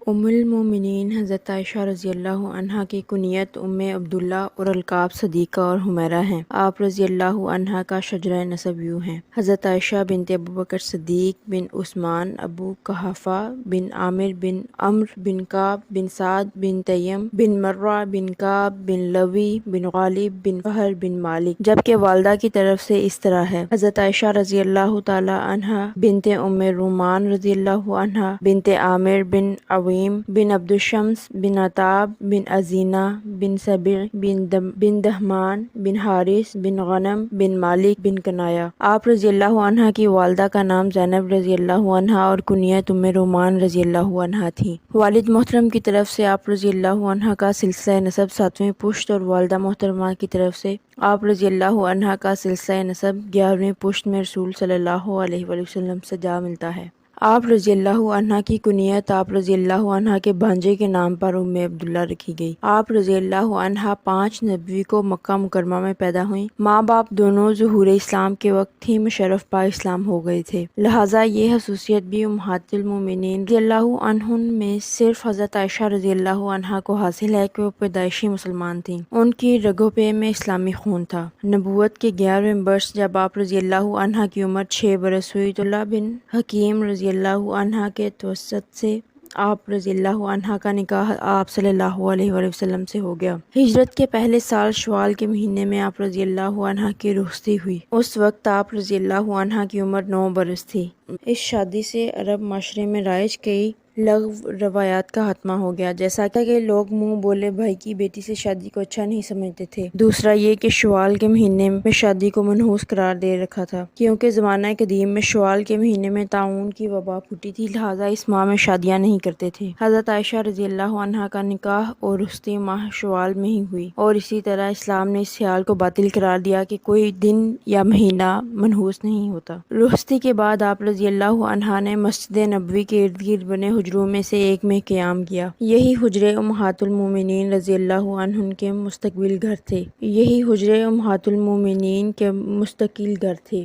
ام المومنین حضرت عائشہ رضی اللہ عنہا کی کنیت ام عبداللہ اور القاب صدیقہ اور حمیرہ ہیں۔ آپ رضی اللہ عنہا کا شجرہ نسب یوں ہے: حضرت عائشہ بنت ابوبکر صدیق بن عثمان ابو قحافہ بن عامر بن عمرو بن کعب بن سعد بن تیم بن مرہ بن کعب بن لوی بن غالب بن فہر بن مالک، جبکہ والدہ کی طرف سے اس طرح ہے: حضرت عائشہ رضی اللہ تعالی عنہا بنت ام رومان رضی اللہ عنہا بنت عامر بن عویم بن عبد الشمس بن عتاب بن ازینہ بن سبع بن دہمان بن حارث بن غنم بن مالک بن کنایا۔ آپ رضی اللہ عنہا کی والدہ کا نام زینب رضی اللہ عنہا اور کنیت ام رومان رضی اللہ عنہا تھی۔ والد محترم کی طرف سے آپ رضی اللہ عنہا کا سلسلہ نسب 7ویں پشت اور والدہ محترمہ کی طرف سے آپ رضی اللہ عنہا کا سلسلہ نسب 11ویں پشت میں رسول صلی اللہ علیہ وآلہ وسلم سے جا ملتا ہے۔ آپ رضی اللہ عنہا کی کنیت آپ رضی اللہ عنہا کے بھانجے کے نام پر ام عبداللہ رکھی گئی۔ آپ رضی اللہ عنہا 5 نبوی کو مکہ مکرمہ میں پیدا ہوئیں۔ ماں باپ دونوں ظہور اسلام کے وقت ہی مشرف پا اسلام ہو گئے تھے، لہٰذا یہ خصوصیت بھی امہات المومنین رضی اللہ عنہن میں صرف حضرت عائشہ رضی اللہ عنہا کو حاصل ہے کہ وہ پیدائشی مسلمان تھیں۔ ان کی رگوں پہ میں اسلامی خون تھا۔ نبوت کے 11ویں برس جب آپ رضی اللہ عنہا کی عمر 6 برس ہوئی تو عبداللہ بن حکیم رضی اللہ عنہا کے توسط سے آپ رضی اللہ عنہا کا نکاح آپ صلی اللہ علیہ وآلہ وسلم سے ہو گیا۔ ہجرت کے پہلے سال شوال کے مہینے میں آپ رضی اللہ عنہا کی رخصتی ہوئی۔ اس وقت آپ رضی اللہ عنہا کی عمر 9 برس تھی۔ اس شادی سے عرب معاشرے میں رائج کئی لغو روایات کا خاتمہ ہو گیا، جیسا کہ لوگ منہ بولے بھائی کی بیٹی سے شادی کو اچھا نہیں سمجھتے تھے۔ دوسرا یہ کہ شوال کے مہینے میں شادی کو منحوس قرار دے رکھا تھا، کیونکہ زمانہ قدیم میں شوال کے مہینے میں طاعون کی وبا پھوٹی تھی، لہٰذا اس ماہ میں شادیاں نہیں کرتے تھے۔ حضرت عائشہ رضی اللہ عنہا کا نکاح اور رخصتی ماہ شوال میں ہی ہوئی، اور اسی طرح اسلام نے اس خیال کو باطل قرار دیا کہ کوئی دن یا مہینہ منحوس نہیں ہوتا۔ رخصتی کے بعد آپ رضی اللہ عنہا نے مسجد نبوی کے ارد گرد بنے حجروں میں سے ایک میں قیام کیا۔ یہی حجرے امہات المومنین رضی اللہ عنہن کے مستقل گھر تھے۔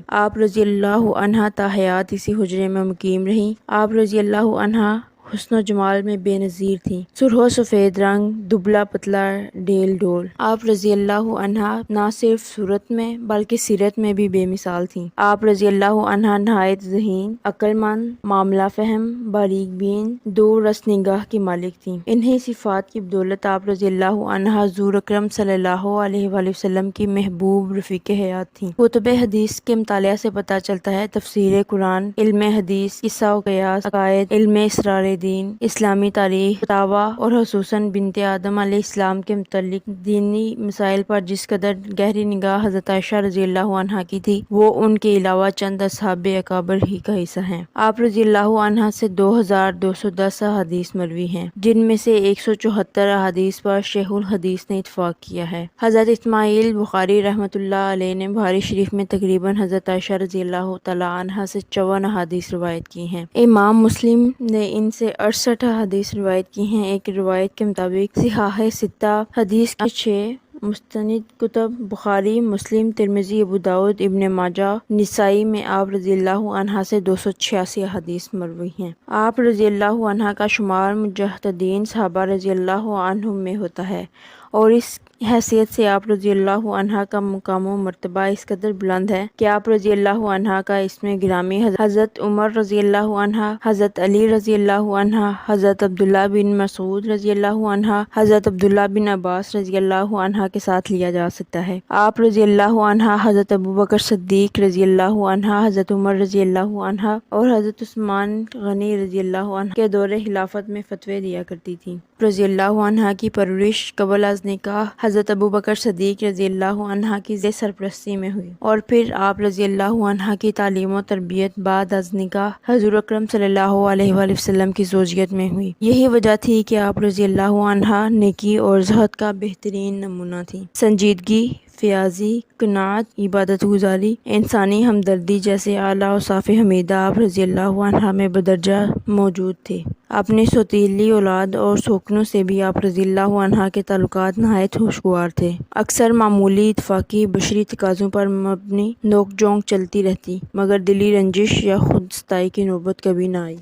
آپ رضی اللہ عنہا تا حیات اسی حجرے میں مقیم رہیں۔ آپ رضی اللہ عنہا حسن و جمال میں بے نظیر تھیں، سرخ و سفید رنگ، دبلا پتلا ڈیل ڈول۔ آپ رضی اللہ عنہا نہ صرف صورت میں بلکہ سیرت میں بھی بے مثال تھیں۔ آپ رضی اللہ عنہا نہایت ذہین، عقل مند، معاملہ فہم، باریک بین، دور رس نگاہ کی مالک تھیں۔ انہی صفات کی بدولت آپ رضی اللہ عنہا حضور اکرم صلی اللہ علیہ وآلہ وسلم کی محبوب رفیق حیات تھیں۔ کتب حدیث کے مطالعہ سے پتہ چلتا ہے تفسیر قرآن، علم حدیث، قصہ و قیاس، عقائد، علم اسرار دین، اسلامی تاریخ، فتاوی اور خصوصاً بنت آدم علیہ السلام کے متعلق دینی مسائل پر جس قدر گہری نگاہ حضرت عائشہ رضی اللہ عنہا کی تھی، وہ ان کے علاوہ چند اصحاب اکابر ہی کا حصہ ہیں۔ آپ رضی اللہ عنہا سے 2210 احادیث مروی ہیں، جن میں سے 174 احادیث پر شیخ الحدیث نے اتفاق کیا ہے۔ حضرت اسماعیل بخاری رحمۃ اللہ علیہ نے بخاری شریف میں تقریباً حضرت عائشہ رضی اللہ تعالی عنہا سے 54 احادیث روایت کی ہیں۔ امام مسلم نے ان سے 68 احادیث روایت کی ہیں۔ ایک روایت کے مطابق صحاح 6 حدیث کی 6 مستند کتب بخاری، مسلم، ترمذی، ابو داؤد، ابن ماجہ، نسائی میں آپ رضی اللہ عنہا سے 286 احادیث مروی ہیں۔ آپ رضی اللہ عنہا کا شمار مجتہدین صحابہ رضی اللہ عنہم میں ہوتا ہے، اور اس حیثیت سے آپ رضی اللہ عنہا کا مقام و مرتبہ اس قدر بلند ہے کہ آپ رضی اللہ عنہا کا اسم گرامی حضرت عمر رضی اللہ عنہا، حضرت علی رضی اللہ عنہا، حضرت عبداللہ بن مسعود رضی اللہ عنہا، حضرت عبداللہ بن عباس رضی اللہ عنہا کے ساتھ لیا جا سکتا ہے۔ آپ رضی اللہ عنہا حضرت ابوبکر صدیق رضی اللہ عنہا، حضرت عمر رضی اللہ عنہا اور حضرت عثمان غنی رضی اللہ عنہا کے دور خلافت میں فتوے دیا کرتی تھیں۔ رضی اللہ عنہا کی پرورش قبل از نکاح حضرت ابوبکر صدیق رضی اللہ عنہا کی سرپرستی میں ہوئی، اور پھر آپ رضی اللہ عنہا کی تعلیم و تربیت بعد از نکاح حضور اکرم صلی اللہ علیہ وآلہ وسلم کی زوجیت میں ہوئی۔ یہی وجہ تھی کہ آپ رضی اللہ عنہا نیکی اور زہد کا بہترین نمونہ تھی۔ سنجیدگی، فیاضی، قناعت، عبادت گزاری، انسانی ہمدردی جیسے اعلیٰ اوصاف حمیدہ آپ رضی اللہ عنہا میں بدرجہ موجود تھے۔ اپنی سوتیلی اولاد اور سوکنوں سے بھی آپ رضی اللہ عنہا کے تعلقات نہایت خوشگوار تھے۔ اکثر معمولی اتفاقی بشری تقاضوں پر مبنی نوک جھونک چلتی رہتی، مگر دلی رنجش یا خود ستائی کی نوبت کبھی نہ آئی۔